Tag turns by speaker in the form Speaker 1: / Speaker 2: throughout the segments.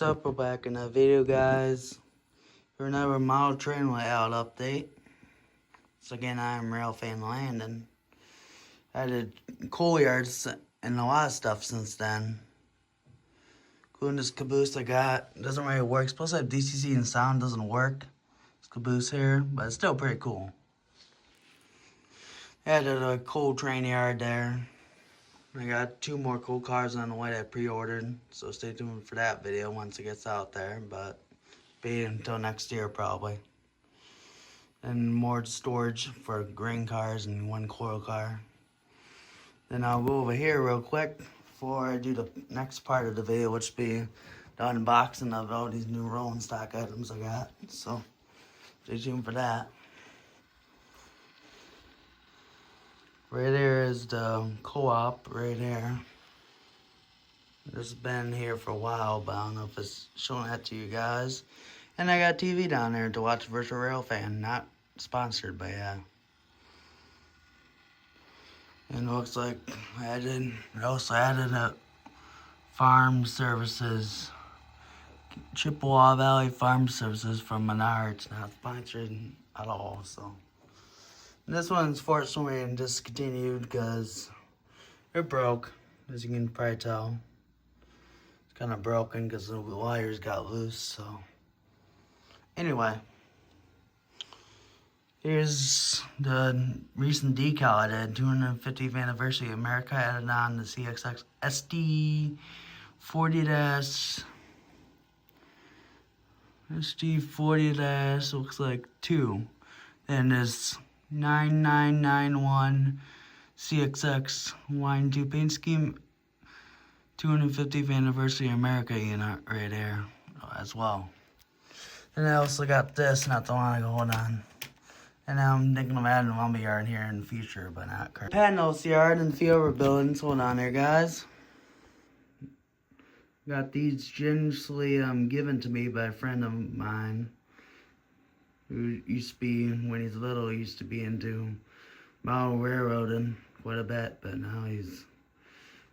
Speaker 1: Sup, we're back in the video, guys, for another model train layout update. So again, I'm Ralph Van Landon. I did coal yards and a lot of stuff since then. Including this caboose I got. It doesn't really work. It's supposed to have DCC and sound, doesn't work. This caboose here, but it's still pretty cool. I added a coal train yard there. I got 2 more coal cars on the way that I pre-ordered, so stay tuned for that video once it gets out there, but be until next year probably. And more storage for grain cars and 1 coil car. Then I'll go over here real quick before I do the next part of the video, which will be the unboxing of all these new rolling stock items I got. So stay tuned for that. Right there is the co-op right there. This has been here for a while, but I don't know if it's showing that to you guys. And I got TV down there to watch Virtual Rail Fan. Not sponsored, but yeah. And it looks like I also added a farm services. Chippewa Valley Farm Services from Menards. Not sponsored at all, so. And this one's fortunately discontinued because it broke, as you can probably tell. It's kind of broken because the wires got loose, so. Anyway, here's the recent decal I did, 250th anniversary of America, added on the CSX SD40 looks like 2. Then there's 9991 CXX Line 2 paint scheme, 250th anniversary of America unit right there as well. And I also got this, not the one I hold on. And I'm thinking of adding a lumberyard here in the future, but not currently. Panels yard and a few other buildings. Hold on there, guys. Got these generously given to me by a friend of mine who used to be, when he's little, used to be into model railroading quite a bit, but now he's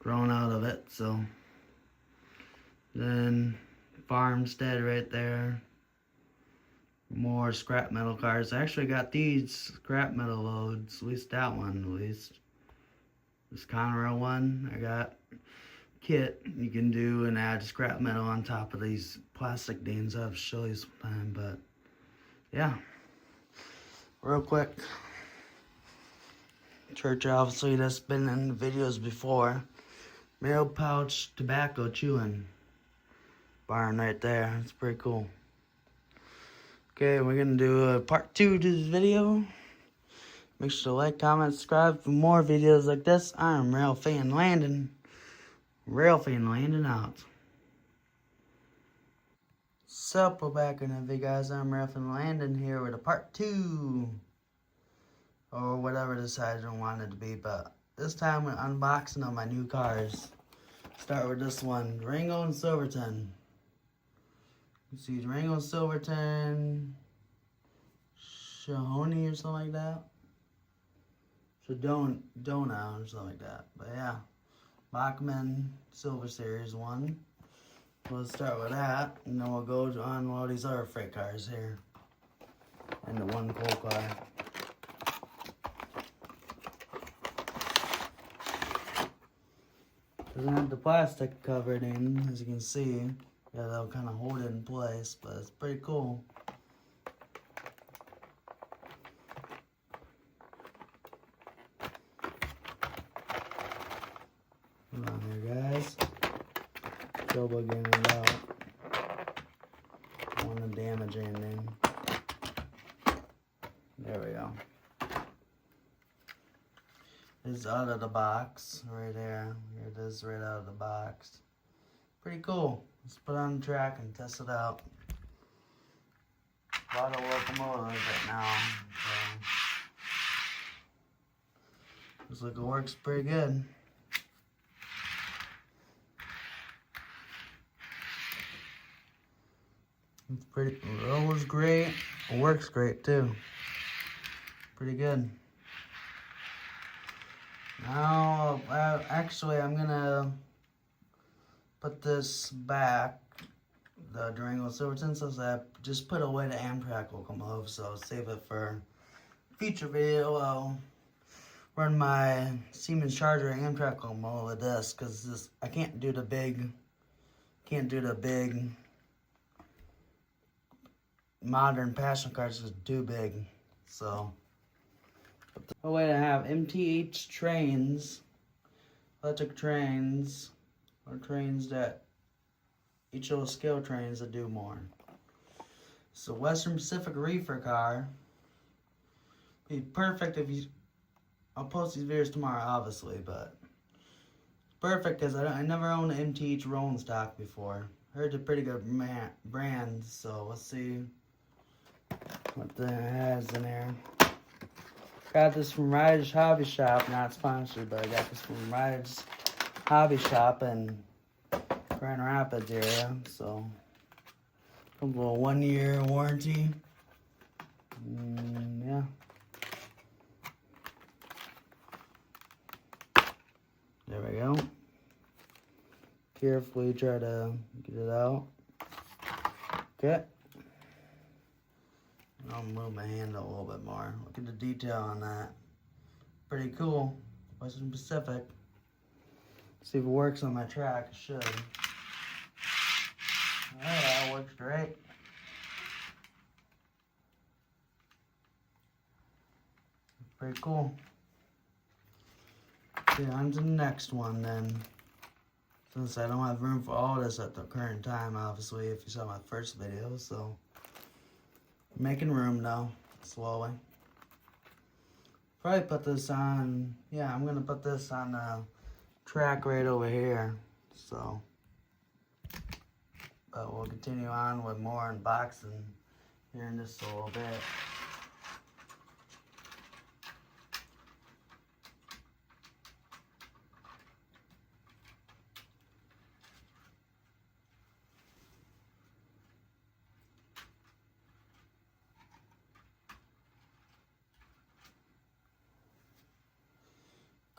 Speaker 1: grown out of it, so. Then farmstead right there. More scrap metal cars. I actually got these scrap metal loads, at least that one, at least. This Conrail one, I got kit you can do and add scrap metal on top of these plastic beans. I'll show you sometime, but yeah. Real quick. Church, obviously, that's been in videos before. Mail pouch tobacco chewing barn right there. It's pretty cool. Okay, we're gonna do a part 2 to this video. Make sure to like, comment, subscribe for more videos like this. I'm Ralph Van Landon. Ralph Van Landon out. Sup, we're back in the video, guys. I'm Ralph Van Landon here with a part 2. Or whatever decided I wanted it to be, but this time we're unboxing of my new cars. Start with this one, Durango and Silverton. You see Durango and Silverton, Shahoney or something like that. Dona or something like that. But yeah, Bachman Silver Series 1. We'll start with that, and then we'll go on all these other freight cars here. And the 1 coal car. Doesn't have the plastic covered in, as you can see. Yeah, they'll kind of hold it in place, but it's pretty cool. Hold on here, guys. Trouble getting it out. Don't want to damage anything. There we go. It's out of the box right there. Here it is right out of the box. Pretty cool. Let's put it on the track and test it out. A lot of locomotives right now. So looks like it works pretty good. It's pretty, it rolls great. It works great too. Pretty good. Now, actually, I'm gonna put this back the Durango Silverton, so I just put away the Amtrak locomotive, so I'll save it for future video. I'll run my Siemens Charger Amtrak locomotive with this, because this I can't do the big modern passion cars, is too big. So a way to have MTH trains, electric trains, or trains that each of those scale trains that do more. So Western Pacific reefer car be perfect if you. I'll post these videos tomorrow, obviously, but perfect because I never owned an MTH rolling stock before. Heard they're pretty good brands, so let's see what that has in there. Got this from Ride's Hobby Shop, not sponsored, but I got this from Ride's Hobby Shop in Grand Rapids area, so comes with a 1-year warranty. Yeah. There we go. Carefully try to get it out. Okay. I'll move my hand a little bit more. Look at the detail on that. Pretty cool. Western Pacific. See if it works on my track. It should. Oh, that works great. Pretty cool. Okay, on to the next one then. Since I don't have room for all this at the current time, obviously, if you saw my first video, so making room now, slowly. Probably put this on, yeah, I'm gonna put this on the track right over here, so. But we'll continue on with more unboxing here in just a little bit.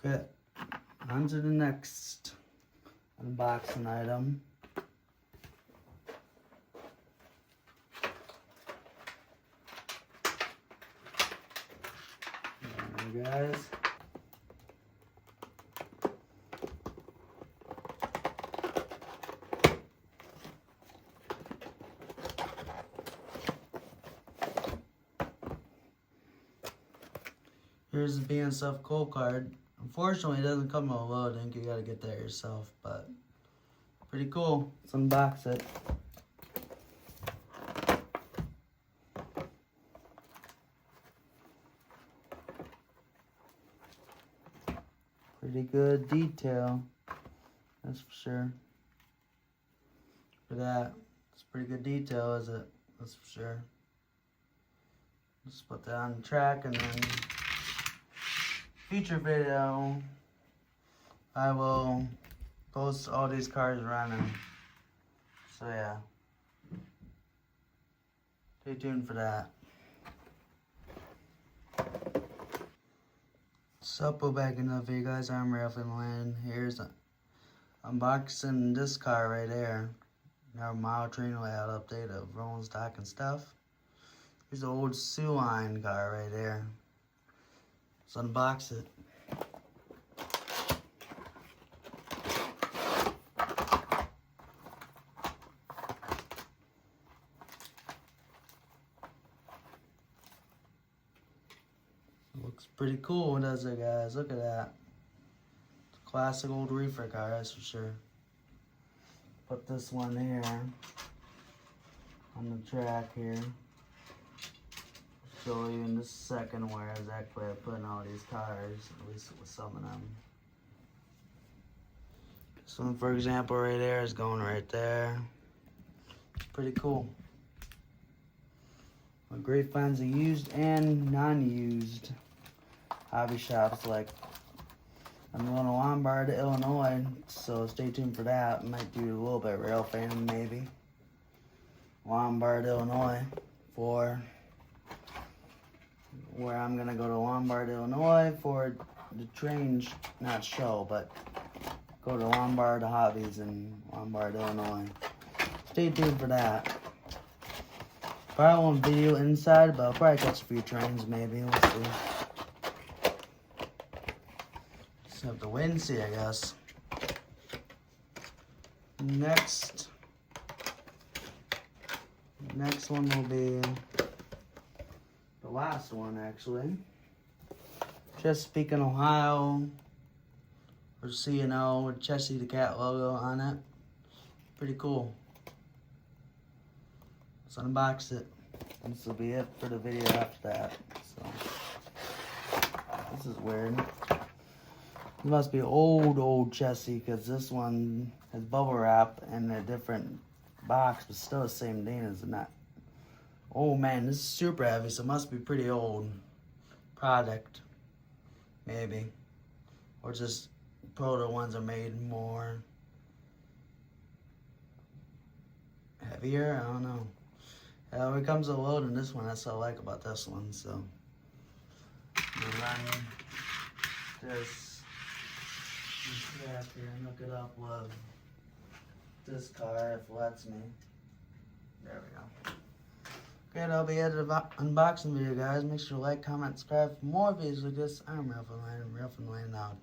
Speaker 1: Okay, on to the next unboxing item. There, guys. Here's the BNSF cold card. Unfortunately, it doesn't come with a load ink. You gotta get that yourself, but pretty cool. Let's unbox it. Pretty good detail, that's for sure. For that, it's pretty good detail, is it? That's for sure. Just put that on the track, and then future video, I will post all these cars running. So yeah, stay tuned for that. Sup, back enough for you guys. I'm Ralph Inland. Here's unboxing this car right there. Our Mile Train layout update of rolling stock and stuff. Here's the old Soo Line car right there. Let's unbox it. Looks pretty cool, doesn't it, guys? Look at that. It's a classic old reefer car, that's for sure. Put this one here on the track here. Show you in just a second where exactly I put in all these cars, at least with some of them. This one, for example, right there is going right there. It's pretty cool. A great finds of used and non-used hobby shops. Like, I'm going to Lombard, Illinois, so stay tuned for that. Might do a little bit of rail fan, maybe. Lombard, Illinois, for where I'm gonna go to Lombard, Illinois for the train, not show, but go to Lombard Hobbies in Lombard, Illinois. stay tuned for that. Probably won't video inside, but I'll probably catch a few trains maybe. We'll see. Just have to wait and see, I guess. Next one will be the last one, actually. Chesapeake, Ohio. Or C&O with Chessie the Cat logo on it. Pretty cool. Let's unbox it. This will be it for the video after that. So this is weird. It must be old Chessie, because this one has bubble wrap and a different box, but still the same thing, isn't it? Oh man, this is super heavy, so it must be pretty old product. Maybe. Or just proto ones are made more heavier, I don't know. When it comes to loading this one, that's what I like about this one, so. I'm gonna run this strap here and hook it up with this car if it lets me. There we go. Okay, that'll be it of the unboxing video, guys. Make sure to like, comment, subscribe for more videos like this. I'm Ralph and Lane out.